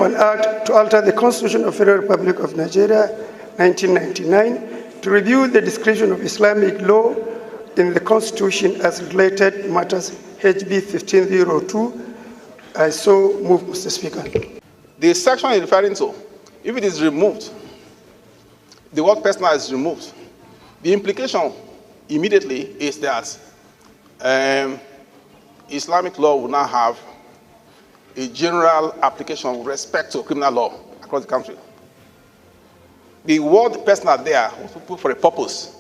an act to alter the Constitution of the Federal Republic of Nigeria, 1999, to review the description of Islamic law in the Constitution as related matters, HB 1502. I so move, Mr. Speaker. The section you're referring to, if it is removed, the word personal is removed, the implication immediately is that Islamic law will now have a general application with respect to criminal law across the country. The word personal there was put for a purpose.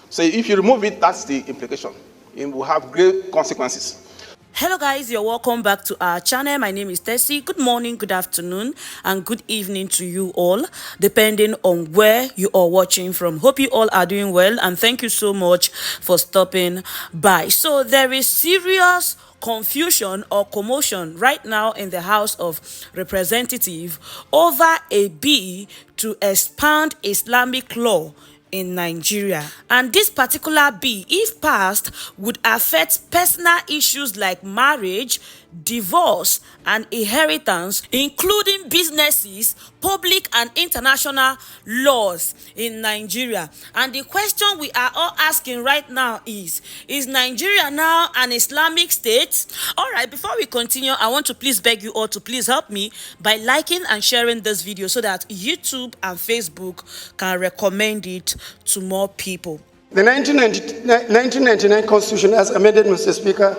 So if you remove it, that's the implication. It will have great consequences. Hello guys, you're welcome back to our channel. My name is Tessie. Good morning, good afternoon, and good evening to you all, depending on where you are watching from. Hope you all are doing well, and thank you so much for stopping by. So there is serious confusion or commotion right now in the House of Representatives over a bill to expand Islamic law in Nigeria. And this particular bill, if passed, would affect personal issues like marriage, divorce, and inheritance, including businesses, public and international laws in Nigeria. And the question we are all asking right now is Nigeria now an Islamic state? All right, before we continue, I want to please beg you all to please help me by liking and sharing this video so that YouTube and Facebook can recommend it to more people. The 1999 Constitution, as amended, Mr. Speaker,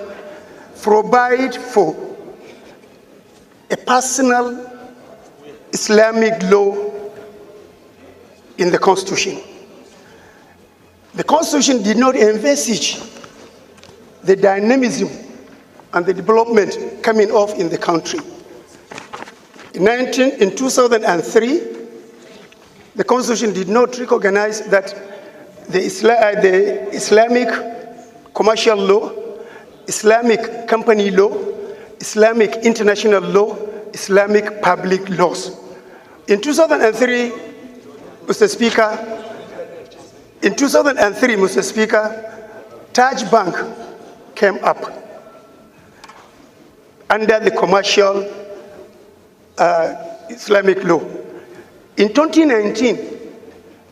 provide for a personal Islamic law in the Constitution. The Constitution did not envisage the dynamism and the development coming off in the country. In 2003, the Constitution did not recognize that the Islamic commercial law, Islamic company law, Islamic international law, Islamic public laws. In 2003, Mr. Speaker, Taj Bank came up under the commercial Islamic law. In 2019,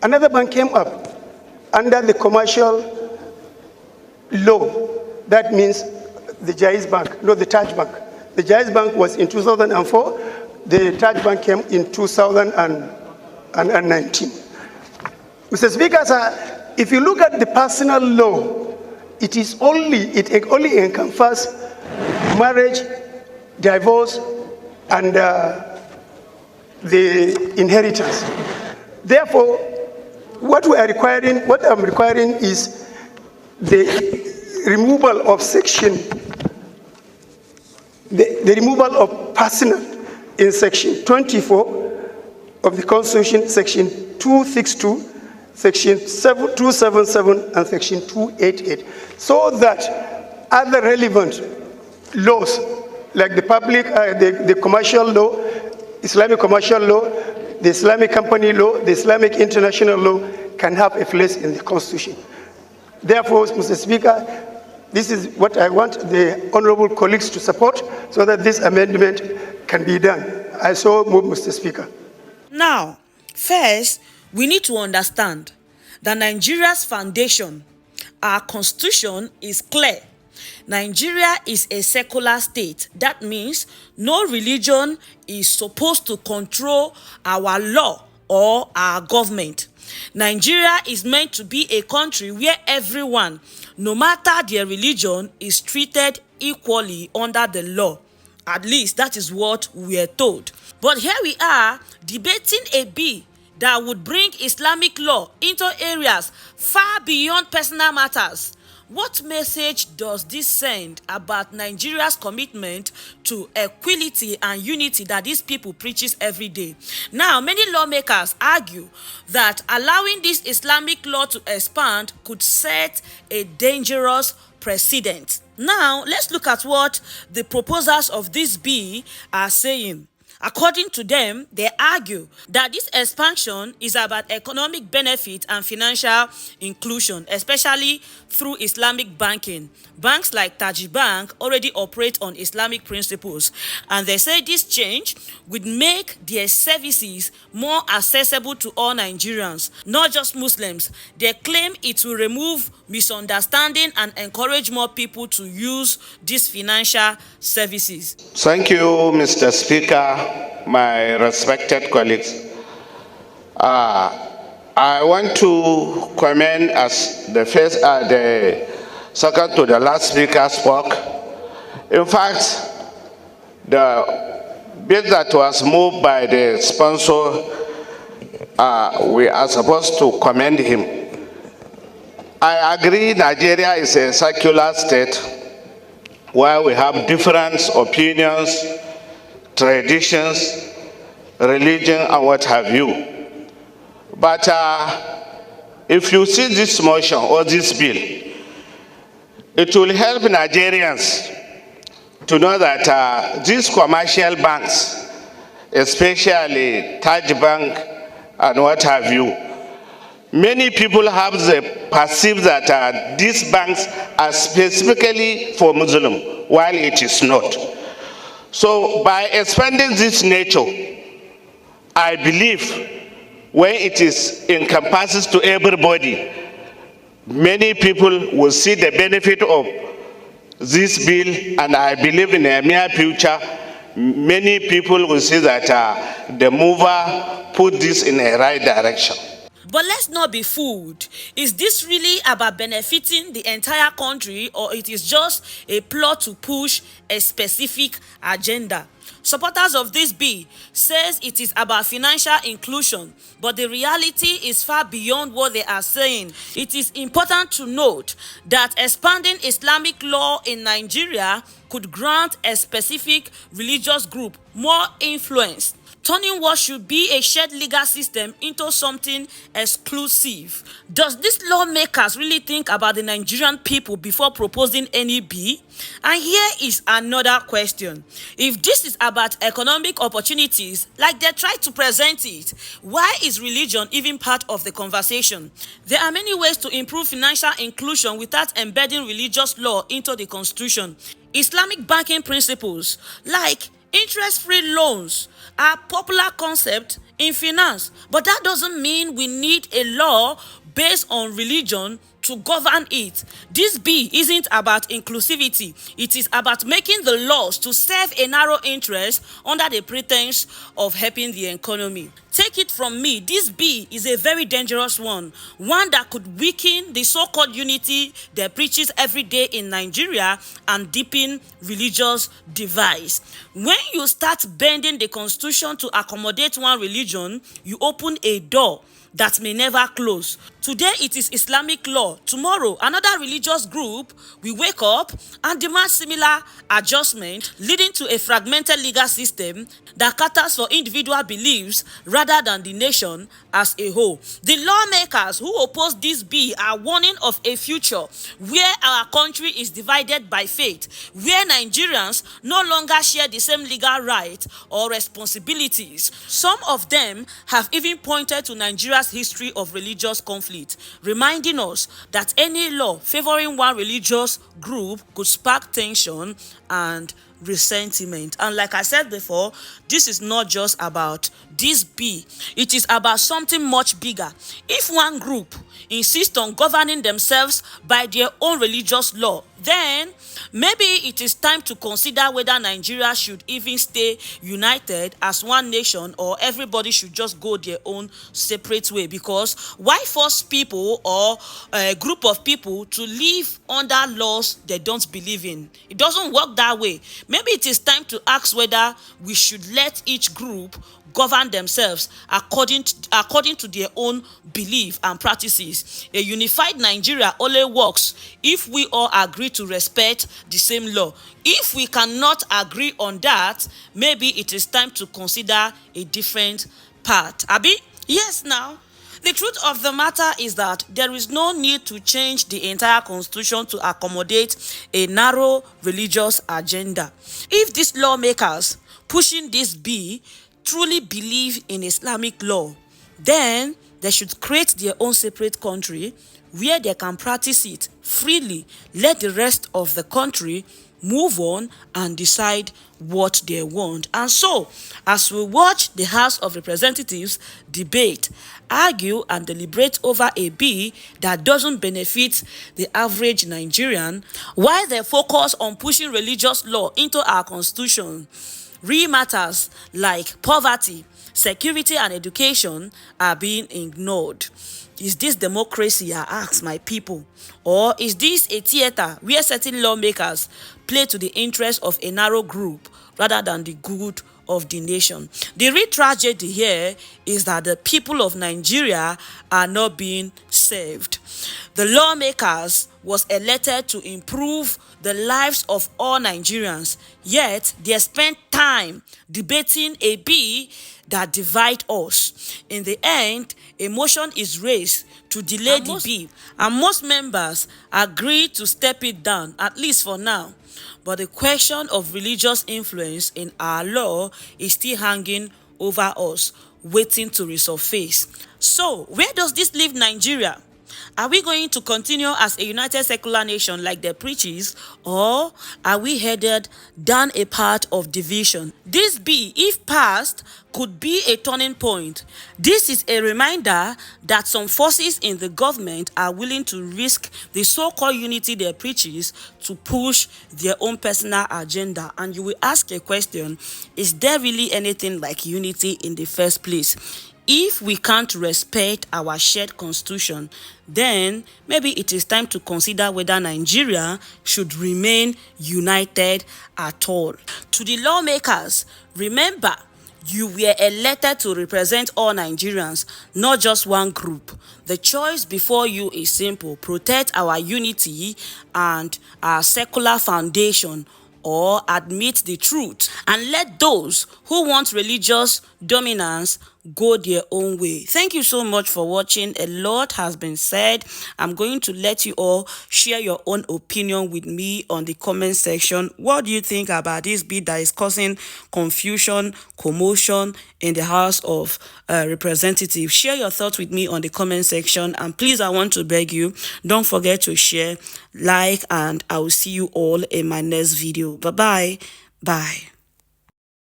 another bank came up under the commercial law. That means the Jaiz Bank, not the Taj Bank. The Jaiz Bank was in 2004. The Taj Bank came in 2019. Mr. Speaker, sir, if you look at the personal law, it only encompasses marriage, divorce, and the inheritance. Therefore, what I'm requiring is the removal of the removal of personal in section 24 of the Constitution, section 262, section 277, and section 288, so that other relevant laws like the public, the commercial law, Islamic commercial law, the Islamic company law, the Islamic international law can have a place in the Constitution. Therefore, Mr. Speaker, this is what I want the honorable colleagues to support so that this amendment can be done. I so move, Mr. Speaker. Now, first, we need to understand that Nigeria's foundation, our constitution, is clear. Nigeria is a secular state. That means no religion is supposed to control our law or our government. Nigeria is meant to be a country where everyone, no matter their religion, is treated equally under the law. At least that is what we are told. But here we are debating a bill that would bring Islamic law into areas far beyond personal matters. What message does this send about Nigeria's commitment to equality and unity that these people preaches every day? Now, many lawmakers argue that allowing this Islamic law to expand could set a dangerous precedent. Now, let's look at what the proposers of this bill are saying. According to them, they argue that this expansion is about economic benefit and financial inclusion, especially through Islamic banking. Banks like Taj Bank already operate on Islamic principles, and they say this change would make their services more accessible to all Nigerians, not just Muslims. They claim it will remove misunderstanding and encourage more people to use these financial services. Thank you, Mr. Speaker, my respected colleagues. I want to comment as the second to the last speaker spoke. In fact, the bill that was moved by the sponsor, we are supposed to commend him. I agree Nigeria is a secular state where we have different opinions, traditions, religion, and what have you. But if you see this motion or this bill, it will help Nigerians to know that these commercial banks, especially Taj Bank and what have you, many people have perceived that these banks are specifically for Muslims, while it is not. So by expanding this nature, I believe when it is encompasses to everybody, many people will see the benefit of this bill, and I believe in the near future, many people will see that the mover put this in a right direction. But let's not be fooled. Is this really about benefiting the entire country, or it is just a plot to push a specific agenda? Supporters of this bill says it is about financial inclusion, but the reality is far beyond what they are saying. It is important to note that expanding Islamic law in Nigeria could grant a specific religious group more influence, turning what should be a shared legal system into something exclusive. Does these lawmakers really think about the Nigerian people before proposing any bill? And here is another question. If this is about economic opportunities, like they try to present it, why is religion even part of the conversation? There are many ways to improve financial inclusion without embedding religious law into the constitution. Islamic banking principles, like interest-free loans, are a popular concept in finance, but that doesn't mean we need a law based on religion to govern it. This bill isn't about inclusivity. It is about making the laws to serve a narrow interest under the pretense of helping the economy. Take it from me, this bill is a very dangerous one that could weaken the so-called unity that preaches every day in Nigeria and deepen religious divides. When you start bending the constitution to accommodate one religion, you open a door that may never close. Today it is Islamic law. Tomorrow another religious group will wake up and demand similar adjustment, leading to a fragmented legal system that caters for individual beliefs rather than the nation as a whole. The lawmakers who oppose this bill are warning of a future where our country is divided by faith, where Nigerians no longer share the same legal rights or responsibilities. Some of them have even pointed to Nigeria's history of religious conflict, reminding us that any law favoring one religious group could spark tension and resentment. And like I said before, this is not just about this bill. It is about something much bigger. If one group insists on governing themselves by their own religious law, then maybe it is time to consider whether Nigeria should even stay united as one nation, or everybody should just go their own separate way. Because why force people or a group of people to live under laws they don't believe in? It doesn't work that way. Maybe it is time to ask whether we should let each group govern themselves according to their own belief and practices. A unified Nigeria only works if we all agree to respect the same law. If we cannot agree on that, maybe it is time to consider a different path. Abi? Yes, now. The truth of the matter is that there is no need to change the entire constitution to accommodate a narrow religious agenda. If these lawmakers pushing this bill truly believe in Islamic law, then they should create their own separate country where they can practice it freely. Let the rest of the country move on and decide what they want. And so, as we watch the House of Representatives debate, argue and deliberate over a bill that doesn't benefit the average Nigerian, while they focus on pushing religious law into our constitution, real matters like poverty, security and education are being ignored. Is this democracy, I ask my people? Or is this a theater where certain lawmakers play to the interest of a narrow group rather than the good of the nation? The real tragedy here is that the people of Nigeria are not being saved. The lawmakers was elected to improve the lives of all Nigerians, yet they spent time debating a bill that divide us. In the end, a motion is raised to delay the bill, and most members agreed to step it down, at least for now. But the question of religious influence in our law is still hanging over us, waiting to resurface. So, where does this leave Nigeria? Are we going to continue as a united secular nation like the preaches, or are we headed down a path of division? This bill, if passed, could be a turning point. This is a reminder that some forces in the government are willing to risk the so-called unity they preaches to push their own personal agenda. And you will ask a question, is there really anything like unity in the first place? If we can't respect our shared constitution, then maybe it is time to consider whether Nigeria should remain united at all. To the lawmakers, remember, you were elected to represent all Nigerians, not just one group. The choice before you is simple: protect our unity and our secular foundation, or admit the truth and let those who want religious dominance go their own way. Thank you so much for watching. A lot has been said. I'm going to let you all share your own opinion with me on the comment section. What do you think about this bill that is causing confusion, commotion in the House of Representatives? Share your thoughts with me on the comment section, and please, I want to beg you, don't forget to share, like, and I will see you all in my next video. Bye-bye. Bye.